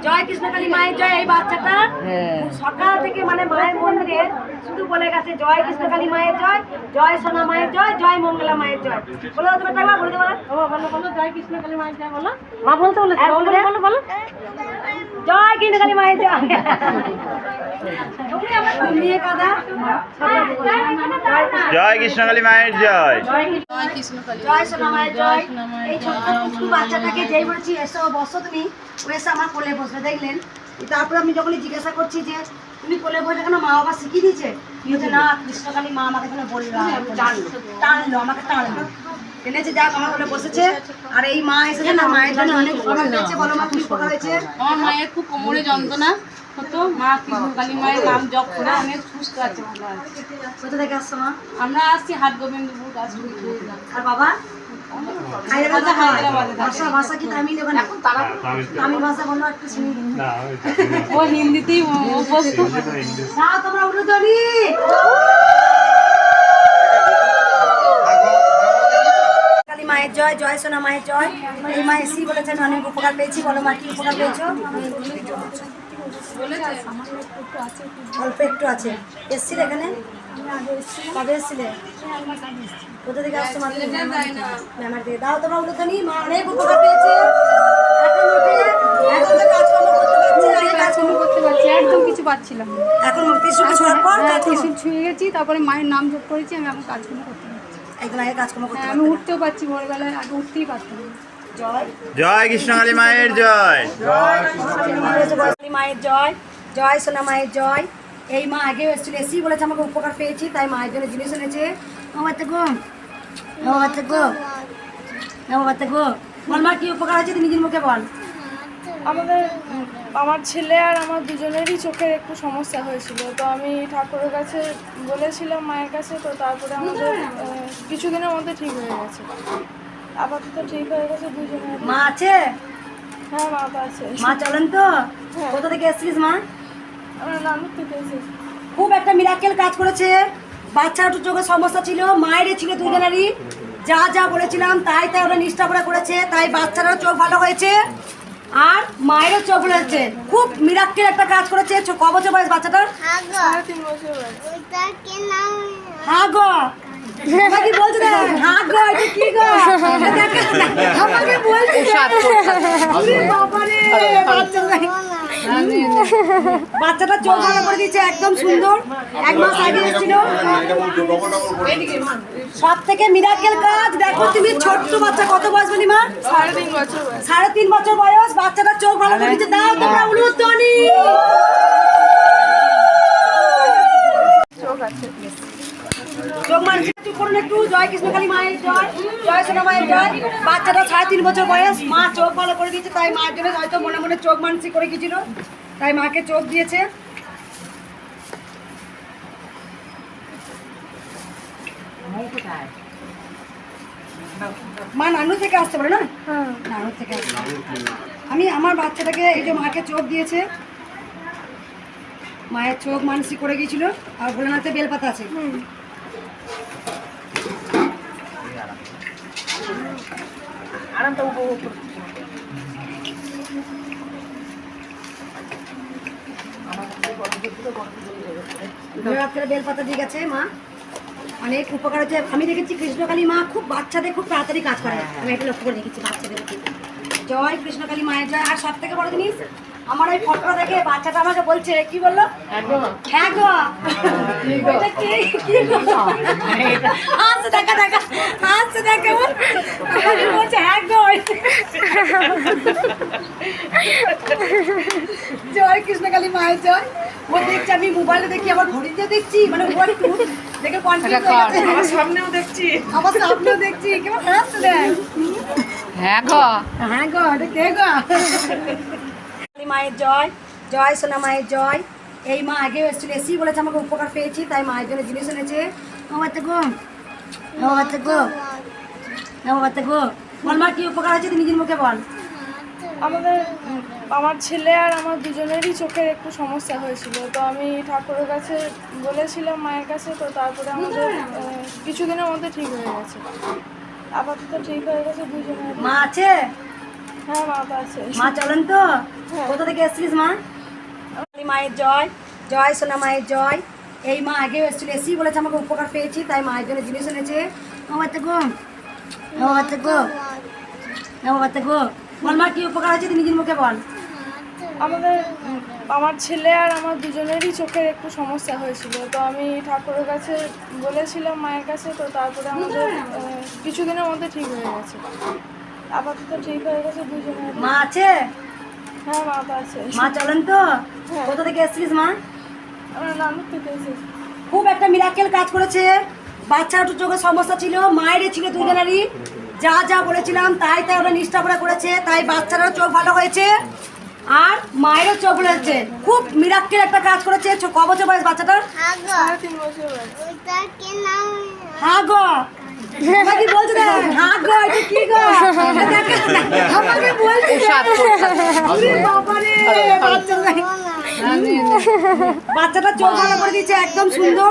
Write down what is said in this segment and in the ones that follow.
জয় কৃষ্ণকালী মায়ের জয়। এই বাচ্চাটা সকাল থেকে মানে মায়ের মন্দিরে শুধু বলে গেছে জয় কৃষ্ণকালী মায়ের জয়, জয় সোনা মায়ের জয়, জয় মঙ্গলা মায়ের জয়। বলে দেবো টাকা বলে দেবো, বলো বলো জয় কৃষ্ণকালী মায়ের জয় বলো। মা বলতে বলে বলো বলো জয় কৃষ্ণকালী মায়ের জয়। জয় কৃষ্ণকালী মায়ের জয়। জয় সোনা মায়ের জয়। এই ছোট্ট পুচকু বাচ্চাটাকে যেই বলছি এসো বসো তুমি, ও এসে আমার কোলে বসবে দেখলেন। তারপরে আমি যখনই জিজ্ঞাসা করছি যে তুমি কোলে বসে কেন, মা বাবা শিখিয়ে দিচ্ছে, বলছে না কৃষ্ণকালী মা আমাকে এখানে বললো, টানলো আমাকে টানলো এনেছে, যাক আমার কোলে বসেছে। আর এই মা এসেছে না, মায়ের জন্য অনেক উপকার হয়েছে। বলো মা কি উপকার হয়েছে? আমার মায়ের খুব কোমরে যন্ত্রণা হতো, মা কৃষ্ণকালী মায়ের নাম জপ করে অনেক সুস্থ আছে, ভালো আছে। কোথা থেকে আসছো মা? আমরা আসছি হাট গোবিন্দপুর কাশ্মীর। আর বাবা? ভাষা ভাষা কি তামিল দেবেন? তামিল ভাষা বলো একটু শুনি। ও হিন্দিতেই অভ্যস্ত। নাও তোমরা উলুধ্বনি। কালী মায়ের জয়, জয় সোনা মায়ের জয়। এই মা এসি বলেছেন অনেক উপকার পেয়েছি। বলো মা কি উপকার পেয়েছো? অল্প একটু আছে। এসছিল এখানে? কবে এসছিলে? কোথা থেকে আসছো? ম্যামার দিয়ে দাও তোমরা উলুধ্বনি। মা অনেক উপকার পেয়েছে। এখন তো কাজকর্ম করতে পারছে, আগে কাজকর্ম করতে পারছি, একদম কিছু পাচ্ছিলাম। এখন ত্রিশূল ছোঁয়ার পর ত্রিশূল ছুঁয়ে গেছি, তারপরে মায়ের নাম জপ করেছি, আমি এখন কাজকর্ম করতে পারছি। একদম আগে কাজকর্ম করতে আমি উঠতেও পারছি, ভোরবেলায় আগে উঠতেই পারতাম। জয় জয় কৃষ্ণকালী মায়ের জয়। মায়ের জয়, জয় সোনা মায়ের জয়। এই মা আগেও এসেছিল, এসি বলেছে আমাকে উপকার পেয়েছি, তাই মায়ের জন্য জিনিস এনেছে। বাচ্চা গো, বাচ্চা গো, বাচ্চা গো, বল মা কি উপকার হয়েছে তুই নিজের মুখে বল। আমার ছেলে আর আমার দুজনেরই চোখের একটু সমস্যা হয়েছিল, তো আমি ঠাকুরের কাছে বলেছিলাম মায়ের কাছে, তো তারপরে আমাদের কিছুদিনের মধ্যে ঠিক হয়ে গেছে। আপাতত ঠিক হয়ে গেছে দুজনের। মা আছে? হ্যাঁ মা তো আছে। মা চলেন তো? কোথা থেকে এসেছিস মা? আমরা নানুর থেকে এসেছি। খুব একটা মিরাকেল কাজ করেছে। বাচ্চার একটু চোখের সমস্যা ছিল, মায়েরই ছিল, দুজনেরই। যা যা বলেছিলাম তাই তাই ওরা নিষ্ঠা করে করেছে, তাই বাচ্চারও চোখ ভালো হয়েছে আর মায়েরও চোখ ভালো হয়েছে। খুব মিরাকেল একটা কাজ করেছে। ক বছর বয়স বাচ্চাটার? 3.5 বছর বয়স। হ্যাঁ গো, আমাকে বলছে না, হ্যাঁ গো এটা কি গো, আমাকে বলছে বাচ্চাটা চোখ ভালো করে দিয়েছে, একদম সুন্দর। 1 মাস আগে এসেছিল। সব থেকে মিরাকেল কাজ। দেখো তুমি ছোট্ট বাচ্চা, কত বয়স বলি মা? 3.5 বছর বয়স। 3.5 বছর বয়স, বাচ্চাটা চোখ ভালো করে দিয়েছে। দাও তোমরা উলুধ্বনি। চোখ মানছি করুন একটু। জয় কৃষ্ণকালী মায়ের জয়, জয় সোনা মায়ের জয়। বাচ্চাটা 3.5 বছর বয়স, মা চোখ ভালো করে দিয়েছে, তাই মায়ের জন্য হয়তো মনে মনে চোখ মানসি করে গেছিল, তাই মাকে চোখ দিয়েছে। মা নানু থেকে আসতে পারে না? নানু থেকে আসতে। আমি আমার বাচ্চাটাকে এই যে মাকে চোখ দিয়েছে, মায়ের চোখ মানসি করে গিয়েছিল। আর ভোলানাথে বেলপাতা আছে। আরামটা উপভোগ করছি। বেলপাতা দিয়ে গেছে মা, অনেক উপকার হচ্ছে। আমি দেখেছি কৃষ্ণকালী মা খুব বাচ্চাদের খুব তাড়াতাড়ি কাজ করে। আমি এটা লক্ষ্য করে দেখেছি বাচ্চাদের। জয় কৃষ্ণকালী মায়ের জয়। আর সব থেকে বড় জিনিস, আমার এই ফটোটা দেখে বাচ্চাটা আমাকে বলছে, কি বললো? হ্যাঁ গো। হাসছে, দেখা দেখা হাসছে, দেখা বলছে হ্যাঁ গো। জয় কৃষ্ণকালী মায়ের জয়। ও দেখছি, আমি মোবাইলে দেখি, আমার ঘড়িতে দেখছি, মানে মোবাইল দেখে কনফিউজ হয়ে গেছে। আমার সামনেও দেখছি, কেমন হাসছে দেখ। হ্যাঁ গো, হ্যাঁ গো, এটা কে গো? মায়ের জয়, জয় সোনা মায়ের জয়। এই মা আগেও এসেছিল, এসি বলেছে আমাকে উপকার পেয়েছি, তাই মায়ের জন্য জিনিস এনেছে। বাচ্চা গো, বাচ্চা গো, বাচ্চা গো, বল মা কি উপকার হয়েছে তুই নিজের মুখে বল। আমার ছেলে আর আমার দুজনেরই চোখের একটু সমস্যা হয়েছিল, তো আমি ঠাকুরের কাছে বলেছিলাম মায়ের কাছে, তো তারপরে আমাদের কিছুদিনের মধ্যে ঠিক হয়ে গেছে। আপাতত ঠিক হয়ে গেছে দুজনের। মা আছে? হ্যাঁ মা তো আছে। মা চলেন তো। হ্যাঁ। কোথা থেকে এসেছিলিস মা? কালী মায়ের জয়, জয় সোনা মায়ের জয়। এই মা আগেও এসেছিল, এসেই বলেছে আমাকে উপকার পেয়েছি, তাই মায়ের জন্য জিনিস এনেছে। আমার বাচ্চা গো, আমার বাচ্চা গো, আমার বাচ্চা গো, বল মা কি উপকার আছে তুই নিজের মুখে বল। আমার ছেলে আর আমার দুজনেরই চোখের একটু সমস্যা হয়েছিল, তো আমি ঠাকুরের কাছে বলেছিলাম মায়ের কাছে, তো তারপরে আমাদের কিছুদিনের মধ্যে ঠিক হয়ে গেছে। আপাতত ঠিক হয়ে গেছে দুজনের। মা আছে? হ্যাঁ মা তো আছে। মা চলেন তো। হ্যাঁ। কোথা থেকে এসেছিলিস মা? আমরা নানুর থেকে এসেছি। খুব একটা মিরাকেল কাজ করেছে। বাচ্চার একটু চোখের সমস্যা ছিল, মায়েরই ছিল দুজনেরই। যা যা বলেছিলাম তাই তাই ওরা নিষ্ঠা করে করেছে, তাই বাচ্চারও চোখ ভালো হয়েছে আর মায়েরও চোখ ভালো হয়েছে। খুব মিরাকেল একটা কাজ করেছে। ক বছর বয়স বাচ্চাটার? 3.5 বছর বয়স। হ্যাঁ গো, আমাকে বলছে না, হ্যাঁ গো, এটা কি গো? আমাকে বলছে ওরে বাবা রে, বাচ্চাটা চোখ ভালো করে দিয়েছে, একদম সুন্দর।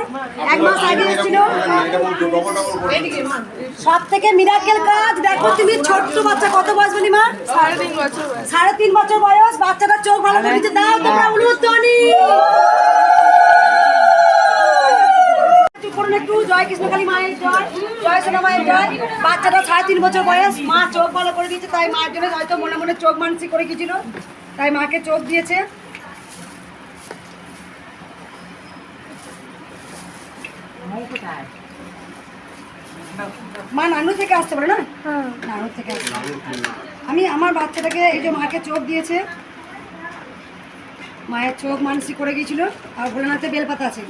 1 মাস আগে এসেছিল। সব থেকে মিরাকেল কাজ। দেখো তুমি ছোট্ট বাচ্চা, কত বয়স বলি মা? 3.5 বছর বয়স। 3.5 বছর বয়স, বাচ্চাটা চোখ ভালো করে দিয়েছে। দাও তোমরা উলুধ্বনি। একটু জয় কৃষ্ণকালী মায়ের জয়, জয় সোনা মায়ের জয়। বাচ্চাটা 3.5 বছর বয়স, মা চোখ ভালো করে দিয়েছে, তাই মায়ের জন্য হয়তো মনে মনে চোখ মানসিক করে গিয়েছিল, তাই মাকে চোখ দিয়েছে। মা নানু থেকে আসতে পারে না? হ্যাঁ। নানু থেকে আসতে। আমি আমার বাচ্চাটাকে এই যে মাকে চোখ দিয়েছে, মায়ের চোখ মানসিক করে গিয়েছিল। আর ভোলেনাথে বেলপাতা আছে।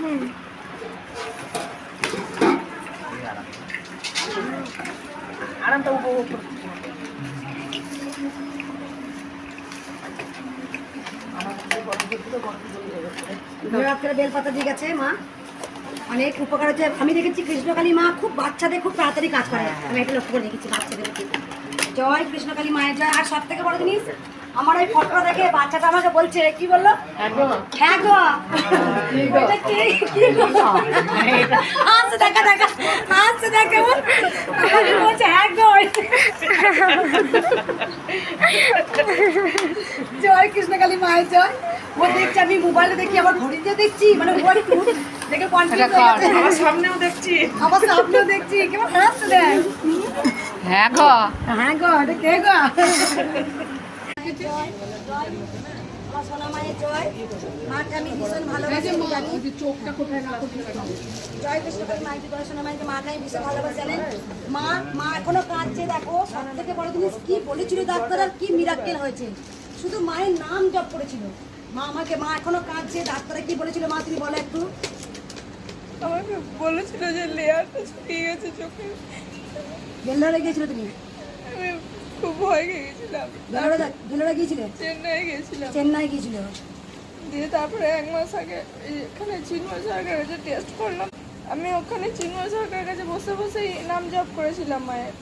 ভোলেনাথের বেলপাতা দিয়ে গেছে মা, অনেক উপকার হচ্ছে। আমি দেখেছি কৃষ্ণকালী মা খুব বাচ্চাদের খুব তাড়াতাড়ি কাজ করে। আমি এটা লক্ষ্য করে দেখেছি বাচ্চাদের। জয় কৃষ্ণকালী মায়ের জয়। আর সব থেকে বড় জিনিস, আমার এই ফটোটা দেখে বাচ্চাটা আমাকে বলছে, কি বললো? হ্যাঁ গো, এটা কি গো? হাসছে, দেখা দেখা হাসছে, দেখা বলছে হ্যাঁ গো। জয় কৃষ্ণকালী মায়ের জয়। ও দেখছি, আমি মোবাইলে দেখি, আবার ঘড়িতে দেখছি, মানে মোবাইল দেখে কনফিউজ হয়ে গেছে। আমার সামনেও দেখছি, আবার সামনেও দেখছি, কেমন হাসছে দেখ। হ্যাঁ গো, হ্যাঁ গো, এটা কে গো? জয়, জয় আমার সোনা মায়ের জয়। মাকে আমি ভীষণ ভালোবাসি, জানি। চোখটা কোথায় না জয় কৃষ্ণকালী মায়ের জয়, সোনা মায়ের মাকে আমি ভীষণ ভালোবাসি, জানেন। মা এখনো কাঁদছে। দেখো সব থেকে বড় জিনিস কি বলেছিল ডাক্তার, আর কি মিরাক্কেল হয়েছে। শুধু মায়ের নাম জপ করেছিল। মা এখনো কাঁদছে। ডাক্তারে কি বলেছিল মা, তুমি বলো একটু। আমাকে বলেছিল যে লেয়ারটা শুকিয়ে গেছে চোখে। বেল্লারে গিয়েছিল তুমি? আমি খুব ভয় খেয়ে গেছিলাম। বেল্লারে গিয়েছিলে? চেন্নাই গেছিলাম। চেন্নাই গিয়েছিল। দিয়ে তারপরে 1 মাস আগে এখানে চিন্ময় সরকারের কাছে টেস্ট করলাম। আমি ওখানে চিন্ময় সরকারের কাছে বসে বসেই নাম জপ করেছিলাম মায়ের।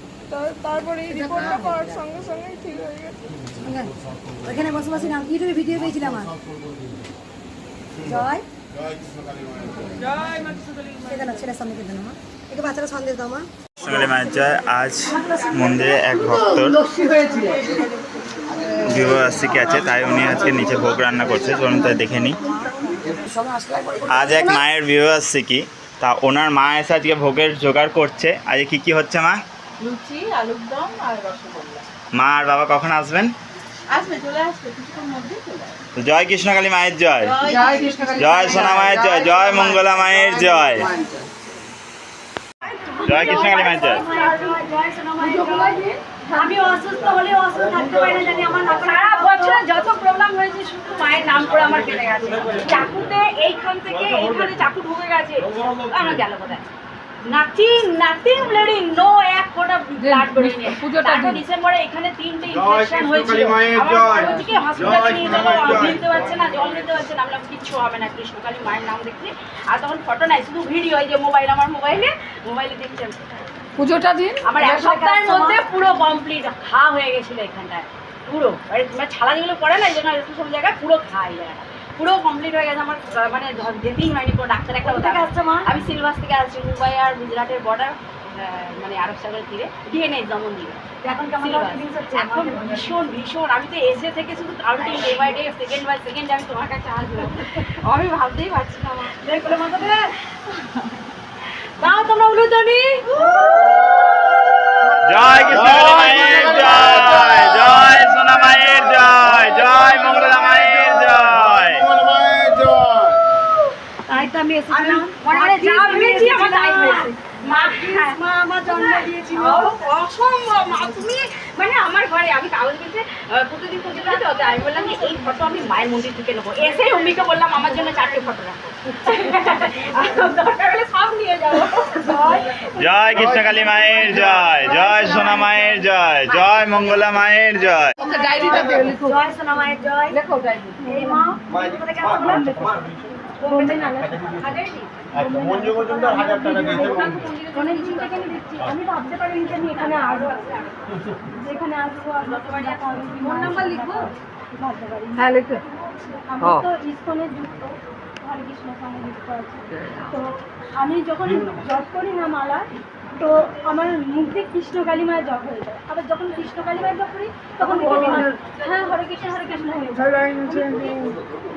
তারপরে এই রিপোর্টটা পাওয়ার সঙ্গে সঙ্গেই ঠিক হয়ে গেছে। ওখানে বসে বসে নাম ইউটিউবে ভিডিও পেয়েছিলাম। আমার জয় ছেলের সামনে কেটে মা, একটু বাচ্চারা সন্দেশ দাও মা। কৃষ্ণকালী মায়ের জয়। আজ মন্দিরে এক ভক্তর বিবাহবার্ষিকী আছে, তাই উনি আজকে নিচে ভোগ রান্না করছে। চলুন তাই দেখে নিই। আজ এক মায়ের বিবাহবার্ষিকী, তা ওনার মা এসে আজকে ভোগের জোগাড় করছে। আজকে কি কি হচ্ছে মা? লুচি, আলুর দম আর রসগোল্লা। মা আর বাবা কখন আসবেন? আসবে, চলে আসবে, কিছুক্ষণ মধ্যেই চলে আসবে। তো জয় কৃষ্ণকালী মায়ের জয়, জয় কৃষ্ণকালী, জয় সোনা মায়ের জয়, জয় মঙ্গলা মায়ের জয়, জয় কৃষ্ণকালী মায়ের জয়। আমি অসুস্থ হলে অসুস্থ থাকতে পারি না, জানি আমার সারা বছর যত প্রবলেম হয়েছে শুধু মায়ের নাম করে আমার কেটে গেছে। চাকুতে এইখান থেকে এইখানে চাকু ঢুকে গেছে, আমার গেল কোথায়। নাথিং ব্লিডিং, নো এক ফোঁটা ব্লাড বেরোয়নি। তারপর ডিসেম্বরে এখানে 3টে ইনফেকশন হয়েছিল। আমার ওদিকে হসপিটালে নিয়ে যাবো, নিতে পারছে না, জল নিতে পারছে না। আমরা কিচ্ছু হবে না, কৃষ্ণকালী মায়ের নাম দেখছি। আর তখন ফটো নাই, শুধু ভিডিও। এই যে মোবাইল, আমার মোবাইলে দেখছি। পুজোটা দিন আমার 1 সপ্তাহের মধ্যে পুরো কমপ্লিট ঘা হয়ে গেছিল এখানটায় পুরো। ছালা যেগুলো পড়ে না, এই জন্য সব জায়গায় পুরো ঘা। এই জায়গাটা পুরো কমপ্লিট হয়ে গেছে আমার, মানে যেতেই হয়নি কোনো ডাক্তার একটা কোথা থেকে আসছো মা? আমি সিলভাস থেকে আসছি, মুম্বাই আর গুজরাটের বর্ডার, মানে আরব সাগরের তীরে ডিএনএ যেমন দিয়ে। এখন কেমন Silver। ফিলিংস হচ্ছে? এখন ভীষণ ভীষণ, আমি তো এসে থেকে শুধু counting day by day, second by second আমি তোমার কাছে আসবো, আমি ভাবতেই পারছি না আমার। দেখ কোলে মাথা দে। দাও তোমরা উলুধ্বনি। জয় কৃষ্ণকালী মায়ের জয়, জয় সোনা মায়ের জয়, জয় মঙ্গলা মায়ের জয়। তাই তো আমি এসেছিলাম। মনে মনে যা ভেবেছি আমার তাই হয়েছে। মা, হ্যাঁ। মা আমার জন্ম দিয়েছিল। অসম্ভব মা, তুমি মানে আমার ঘরে আমি কাগজ পেয়েছে প্রতিদিন পুজো দিতে হতো, আমি বললাম যে এই ফটো আমি মায়ের মন্দির থেকে নেবো, এসেই অম্বিকে বললাম আমার জন্য 4টে ফটো রাখো, দরকার হলে সব নিয়ে যাবো। জয় কৃষ্ণকালী মায়ের জয়, জয় সোনা মায়ের জয়, জয় মঙ্গলা মায়ের জয়। জয় সোনা মায়ের জয়। এই মা কোথা থেকে আসছিলেন? মঞ্জু মজুমদার 1000 টাকা দিয়েছে। অনেক দিন থেকে আমি দেখছি, আমি ভাবতে পারিনি যে আমি এখানে আসবো, যেখানে আসবো আপনার সবাই দেখা হবে। ফোন নাম্বার লিখবো? ভাবতে পারি। হ্যাঁ লিখো। আমি তো ইসকনে যুক্ত, হরে কৃষ্ণ সঙ্গে যুক্ত আছি। তো আমি যখন জপ করি না মালা, তো আমার মুখ দিয়ে কৃষ্ণকালী মায়ের জপ হয়ে যায়। আবার যখন কৃষ্ণকালী মায়ের জপ করি তখন হ্যাঁ হরে কৃষ্ণ হয়ে যায়।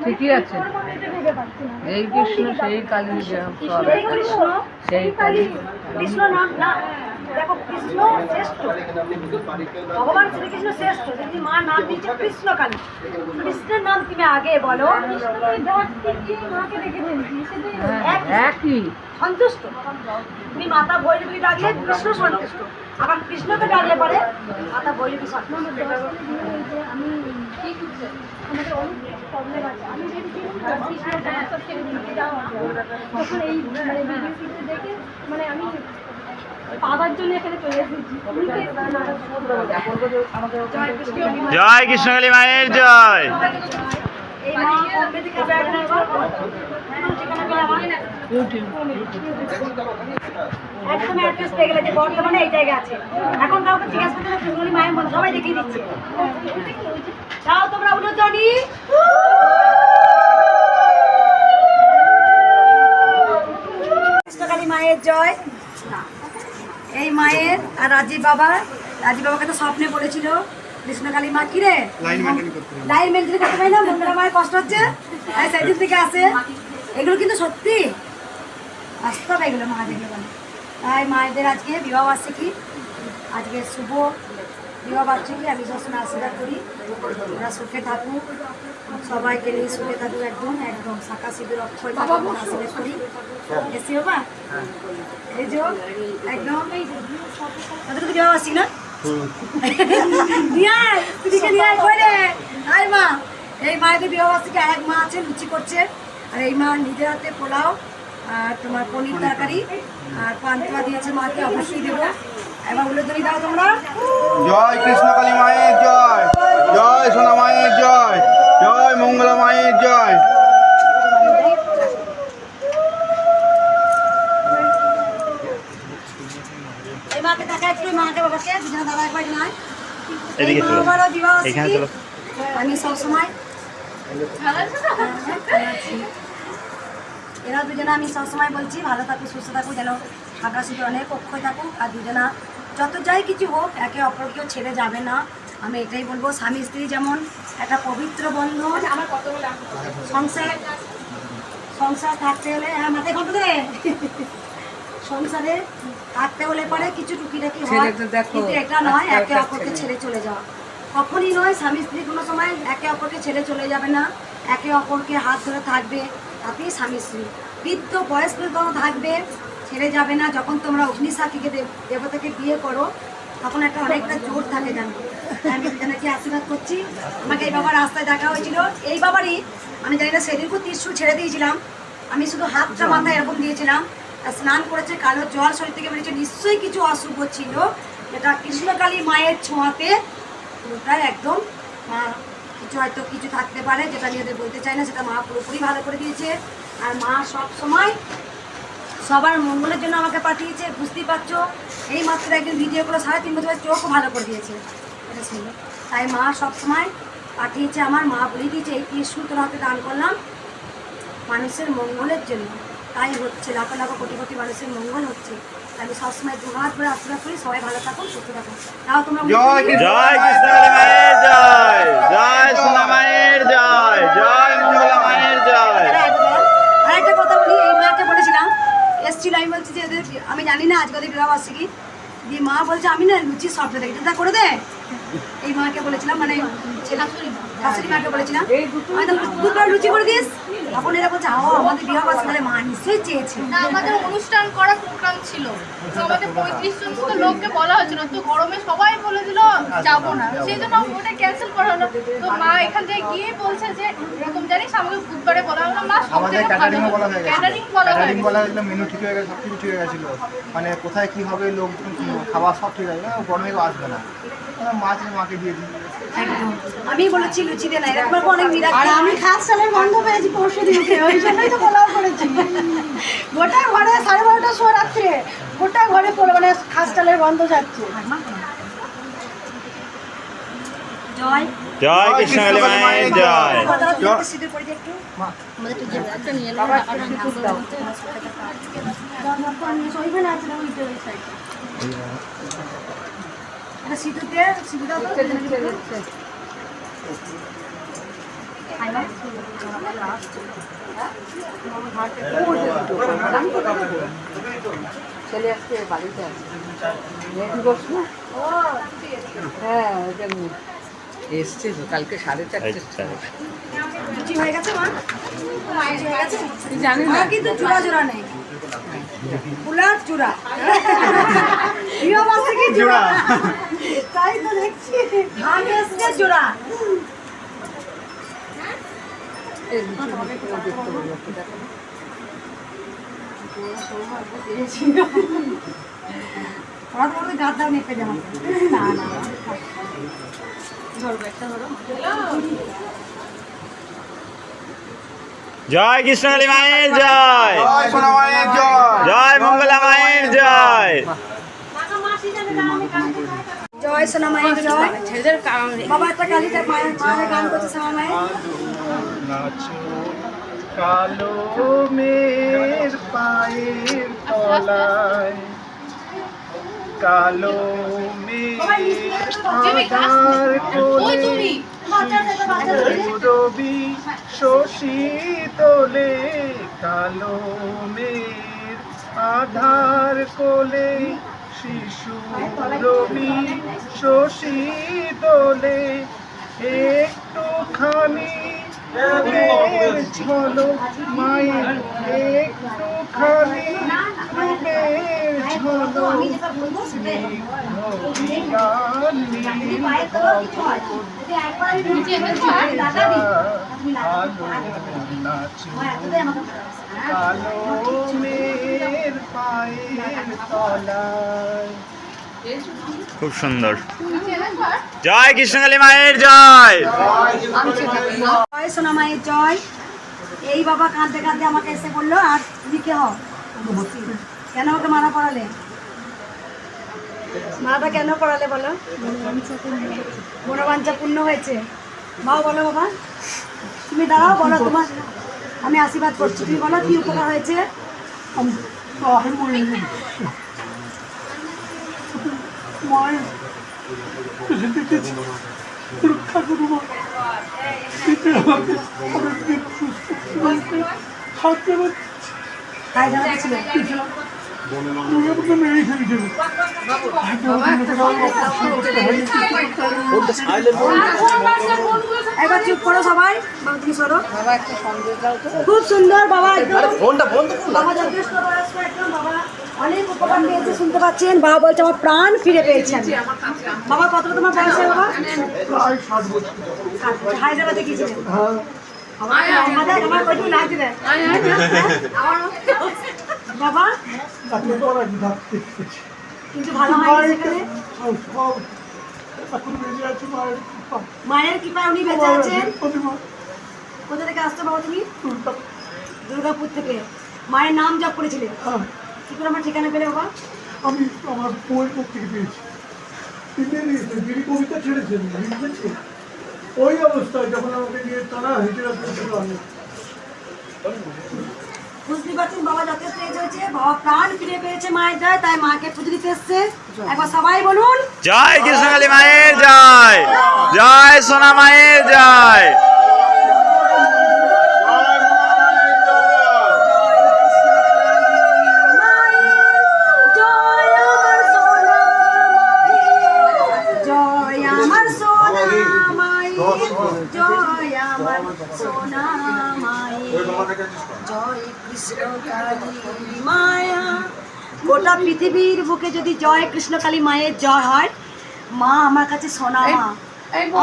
ঠিকই আছে। ওর মধ্যে এটা ভেবে পাচ্ছি না। এই কৃষ্ণ সেই কালী এই কৃষ্ণ সেই কালী, কৃষ্ণ নাম না, দেখো কৃষ্ণ শ্রেষ্ঠ, ভগবান শ্রীকৃষ্ণ শ্রেষ্ঠ, যদি মা নাম দিচ্ছে কৃষ্ণ কালী, কৃষ্ণের নাম তুমি আগে বলো। মাকে দেখে ফেলছি, একই। সন্তুষ্ট। তুমি মাতা ভৈরবী ডাকলে কৃষ্ণ সন্তুষ্ট, আবার কৃষ্ণকে ডাকলে পরে মাতা ভৈরবী সন্তুষ্ট। আমি ঠিক হচ্ছে, আমাদের অনেক প্রবলেম আছে। আমি তখন এই মানে ভিডিও দেখে মানে আমি পাওয়ার জন্য এখানে চলে এসেছি। জয় কৃষ্ণকালী মায়ের জয়। এই মা বম্বে থেকে আসবে এবার। ঠিকানা পেলে আমার একদম অ্যাড্রেস পেয়ে গেলে যে বর্তমানে এই জায়গায় আছে। এখন কাউকে জিজ্ঞাসা করতে কৃষ্ণকালী মায়ের মন্দির সবাই দেখিয়ে দিচ্ছে। যাও তোমরা উলুধ্বনি। কৃষ্ণকালী মায়ের জয়। এই মায়ের আর রাজীব বাবাকে তো স্বপ্নে বলেছিল কৃষ্ণকালী মা কি রে লাইন মেনটেন করতে পারি না, মঙ্গলা মায়ের কষ্ট হচ্ছে, তাই সেদিন থেকে আসে। এগুলো কিন্তু সত্যি বাস্তব, এগুলো মা দেখলে বলে। তাই মায়েদের আজকে বিবাহ বার্ষিকী, আজকে শুভ বিবাহ বার্ষিকী। আমি সবসময় আশীর্বাদ করি ওরা সুখে থাকুক, সবাইকে নিয়ে সুখে থাকুক, একদম একদম শাখা সিঁদুর অক্ষয় থাকুক আশীর্বাদ করি। এসি বাবা এই যে একদম তাদের তো বিবাহ বার্ষিক না মা। এই মায়েদের বিবাহ বার্ষিকী এক মা আছে লুচি করছে, আর এই মা নিজের হাতে পোলাও আর তোমার পনির তরকারি আর পান্তুয়া দিয়েছে মাকে, অবশ্যই দেবো। এবার উলুধ্বনি দাও তোমরা। জয় কৃষ্ণকালী মায়ের জয়, জয় সোনা মায়ের জয়, জয় মঙ্গলা মায়ের জয়। এই মাকে দেখা একটু, মাকে বাবাকে দুজনে দাদা একবার নয়। এদিকে চলো, এখানে চলো। আমি সবসময় এরা দুজনে আমি সবসময় বলছি ভালো থাকুক, সুস্থ থাকুক, যেন শাখা সিঁদুর অনেক অক্ষয় থাকুক, আর দুজনা যত যাই কিছু হোক একে অপরকেও ছেড়ে যাবে না। আমি এটাই বলবো, স্বামী স্ত্রী যেমন একটা পবিত্র বন্ধন, সংসার থাকতে হলে হ্যাঁ মাথায় ঘটে দে, সংসারে থাকতে হলে পরে কিছু টুকিটাকি হয়, কিন্তু এটা নয় একে অপরকে ছেড়ে চলে যাওয়া, কখনই নয়। স্বামী স্ত্রী কোনো সময় একে অপরকে ছেড়ে চলে যাবে না, একে অপরকে হাত ধরে থাকবে, তাতেই স্বামী স্ত্রী। বৃদ্ধ বয়স পর্যন্ত থাকবে, ছেড়ে যাবে না। যখন তোমরা অগ্নিসাক্ষীকে দেবতাকে বিয়ে করো তখন একটা অনেকটা জোর থাকে, জানো। আমি দুজনকে আশীর্বাদ করছি। আমাকে এই বাবার রাস্তায় দেখা হয়েছিল, এই বাবারই আমি জানি না সেদিনকেও ত্রিশূল ছেড়ে দিয়েছিলাম, আমি শুধু হাতটা মাথায় এরকম দিয়েছিলাম, আর স্নান করেছে, কালো জল শরীর থেকে বেরিয়েছে, নিশ্চয়ই কিছু অশুভ ছিল, যেটা কৃষ্ণকালী মায়ের ছোঁয়াতে পুরোটাই একদম মা কিছু হয়তো কিছু থাকতে পারে, যেটা নিজেদের বলতে চাই না, সেটা মা পুরোপুরি ভালো করে দিয়েছে। আর মা সব সময় সবার মঙ্গলের জন্য আমাকে পাঠিয়েছে, বুঝতেই পারছো। এই মাত্র একদিন ভিডিও করে 3.5 বছর চোখও ভালো করে দিয়েছে, এটা ছিল। তাই মা সবসময় পাঠিয়েছে, আমার মা বলে দিয়েছে এই ত্রিশূল তোর হাতে দান করলাম, মানুষের মঙ্গলের জন্য, তাই হচ্ছে লাখো লাখো কোটি কোটি মানুষের মঙ্গল হচ্ছে। আমি সবসময় দুহাত করে আশীর্বাদ করি, সবাই ভালো থাকুন, সুস্থ থাকুন। তাও তোমরা জয় কৃষ্ণ জয় কৃষ্ণকালী মায়ের জয়, জয় সোনা মায়ের জয়, জয় মঙ্গলা মায়ের জয়। আর একটা কথা বলি, এই মাকে বলেছিলাম এসছিল, আমি বলছি যে এদের আমি জানি না আজকে ওদের বিবাহবার্ষিকী, দিয়ে মা বলছে আমি না লুচি সফটে দেখি তা করে দে। এই মাকে বলেছিলাম, মানে শাশুড়ি মাকে বলেছিলাম আমি তো দুধবার লুচি করে দিস। তখন এরা বলছে আমাদের বিবাহবার্ষিকী, তাহলে মা নিশ্চয়ই চেয়েছে। না, আমাদের অনুষ্ঠান করার প্রোগ্রাম ছিল, তো আমাদের 35 জন মতো লোককে বলা হয়েছিল, তো গরমে সবাই বলে দিল যাবো না, সেই জন্য ওটা ক্যান্সেল করা হলো। তো মা এখান থেকে গিয়ে বলছে যে এরকম জানিস আমাকে বুধবারে বলা হলো, মা সব আমাদের থেকে ক্যাটারিং বলা হয়ে গেছে, ক্যাটারিং বলা হয়ে ক্যাটারিং বলা গেছে। হয়েছিল, মেনু ঠিক হয়ে গেছে, সব কিছু ঠিক হয়ে গেছিলো, মানে কোথায় কি হবে, লোক খাবার সব ঠিক আছে, গরমে কেউ আসবে না, মাছ মাকে দিয়ে দিই। একদম আমি বলেছি লুচি দে না, এরকম অনেক নিরাশ। আর আমি খাস চালের গন্ধ পেয়েছি পরশু দিনকে, ওই জন্যই তো পোলাও করেছি। গোটা ঘরে 12:30টার সময় রাত্রে গোটা ঘরে মানে খাস চালের গন্ধ যাচ্ছে। জয় জয় কৃষ্ণকালী মায়ের জয়। সিঁদুর পরে দিয়ে একটু ওইখানে আছে না, ওইটা ওই সাইডে এটা সিঁদুর দিয়ে সিঁদুর দাও তো। ছেলে আসছে বাড়িতে আছে, রেডি করছ না? হ্যাঁ ওটা এসছে তো কালকে 4:30। আচ্ছা, লুচি হয়ে গেছে মা? লুচি হয়ে গেছে? জানি না। মা কিন্তু চূড়া জোড়া নেই, ফুলার চূড়া। বিবাহবার্ষিকী জোড়া, তাই তো দেখছি আগে এসছে জোড়া। এই লুচি হবে কোনো দেখতে পাবো একটু দেখো। ওরা তো বলতে গাদ দাও নেপে যাওয়া। না না ধরবো, একটা ধরো। জয় কৃষ্ণকালী মায়ের জয়, জয় সোনা মায়ের জয়, জয় মঙ্গলা মায়ের জয়। জয় সোনা মায়ের জয়। বাবা একটা কালীটা মায়ের মায়ের গান করছে সোনা মায়ের। নাচো কালো মের পায়ের তলায়, কালো মের আধার কোলে, রবি শশী তোলে, কালো মের আধার কোলে, শিশু রবি শশী তোলে, একটুখানি রূপের ঝলক মায়ের, একটুখানি রূপের ঝলক, বিজ্ঞান নীল নাচো কালো মেয়ের পায়ের তলায়। খুব সুন্দর। জয় কৃষ্ণকালী মায়ের জয়। জয় সোনা মায়ের জয়। এই বাবা কাঁদতে কাঁদতে আমাকে এসে বললো আর তুমি কে হও? কেন ওকে মারা পড়ালে? মারাটা কেন পড়ালে বলো? মনোবাঞ্ছা পূর্ণ হয়েছে। বাবা বলো বাবা, তুমি দাঁড়াও, বলো তোমার আমি আশীর্বাদ করছি, তুমি বলো কি উপকার হয়েছে? তাই জানা ছিল একবার চুপ করো সবাই, বাবা তুমি সরো। খুব সুন্দর বাবা, বাবা যথেষ্ট বয়স্ক একদম, বাবা অনেক উপকার পেয়েছে শুনতে পাচ্ছেন। বাবা বলছে আমার প্রাণ ফিরে পেয়েছেন। বাবা কত তোমার বয়স হয় বাবা? হায়দ্রাবাদে গিয়েছিলেন বাবা, কিন্তু ভালো হয় সেখানে মায়ের কৃপায় উনি বেঁচে আছেন। কোথা থেকে আসছো বাবা তুমি? দুর্গাপুর থেকে। মায়ের নাম জপ করেছিলেন, কি করে আমার ঠিকানা পেলে বাবা? আমি আমার বইয়ের কাছ থেকে পেয়েছি। যিনি কবিতা ছেড়েছেন লিখেছে, ওই অবস্থায় যখন আমাকে নিয়ে তারা হেঁটে আসছিল, বুঝতে পারছেন বাবা যথেষ্ট এজ হয়েছে, বাবা প্রাণ ফিরে পেয়েছে মায়ের জয়, তাই মাকে পুজো দিতে এসছে। একবার সবাই বলুন জয় কৃষ্ণকালী মায়ের জয়, জয় সোনা মায়ের জয়। জয় আমার সোনা মায়ের, জয় আমার সোনা মায়ের, জয় কৃষ্ণ কালী মায়া। গোটা পৃথিবীর বুকে যদি জয় কৃষ্ণ কালী মায়ের জয় হয়, মা আমার কাছে সোনা মা,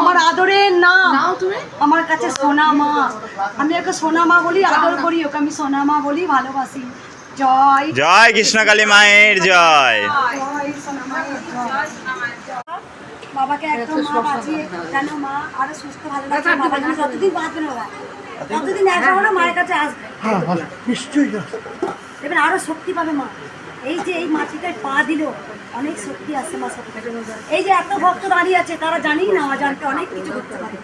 আমার আদরের নাম আমার কাছে সোনা মা। আমি ওকে সোনা মা বলি, আদর করি, ওকে আমি সোনা মা বলি, ভালোবাসি। জয় জয় কৃষ্ণকালী মায়ের জয়। জয় সোনা মায়ের জয়। বাবাকে একদম মা বাঁচিয়ে যেন মা আরো সুস্থ ভালো লাগছে, বাবা যেন যতদিন বাঁচবে না, ততদিন একবার না মায়ের কাছে আসবে, হ্যাঁ নিশ্চয়ই দেখবেন আরো শক্তি পাবে মা। এই যে এই মাটিটায় পা দিল, অনেক শক্তি আসছে মা শক্তি। এই যে এত ভক্ত দাঁড়িয়ে আছে, তারা জানি না অজান্তে অনেক কিছু করতে পারে,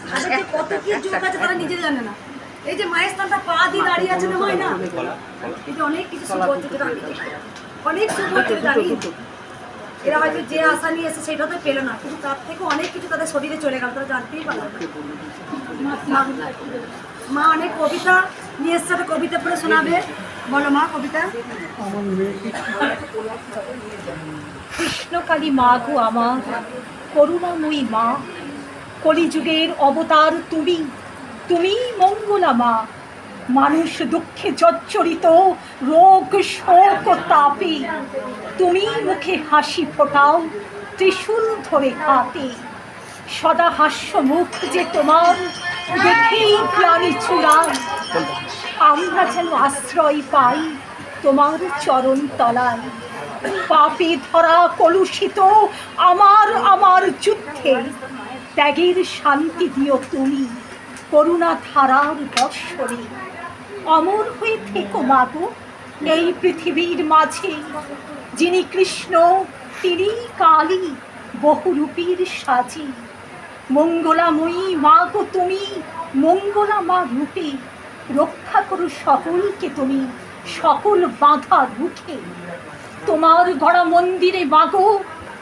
তাদের যে কত কি যোগ আছে তারা নিজে জানে না। এই যে মায়ের স্থানটা পা দিয়ে দাঁড়িয়ে আছে না হয় না, এই যে অনেক কিছু শুভ হচ্ছে, যেটা আমি দেখি। অনেক শুভ হচ্ছে জানি। এরা হয়তো যে আশা নিয়ে এসে সেটা তো পেলো না, কিন্তু তার থেকে অনেক কিছু তাদের শরীরে চলে গেল, তারা জানতেই পারলো না। মা অনেক কবিতা নিয়ে এসছে, একটা কবিতা পড়ে শোনাবে। বলো মা কবিতা। কৃষ্ণকালী মা গো আমার, করুণাময়ী মা, কলিযুগের অবতার তুমি, তুমি মঙ্গলা মা। মানুষ দুঃখে জর্জরিত, রোগ শোক ও তাপে তুমি মুখে হাসি ফোটাও, ত্রিশূল ধরে হাতে। সদা হাস্য মুখ যে তোমার, দেখেই প্রাণী চূড়ায়। আমরা যেন আশ্রয় পাই তোমার চরণ তলায়। পাপে ধরা কলুষিত আমার আমার যুদ্ধে, ত্যাগের শান্তি দিও তুমি করুণা ধারার বর্ষণে। অমর হয়ে থেকো মাগো এই পৃথিবীর মাঝে, যিনি কৃষ্ণ তিনি কালী বহুরূপীর সাজে। মঙ্গলাময়ী মা গো তুমি, মঙ্গলা মা রূপে, রক্ষা করো সকলকে তুমি সকল বাধা রুখে। তোমার গড়া মন্দিরে মাগো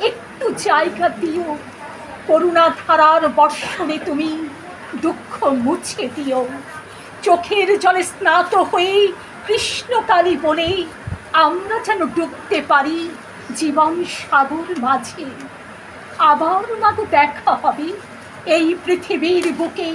একটু জায়গা দিও, করুণা ধারার বর্ষণে তুমি দুঃখ মুছে দিও। চোখের জলে স্নাত হয়ে কৃষ্ণকালী বলে আমরা যেন ডুবতে পারি জীবন সাগর মাঝে। আবার মাগো দেখা হবে এই পৃথিবীর বুকে।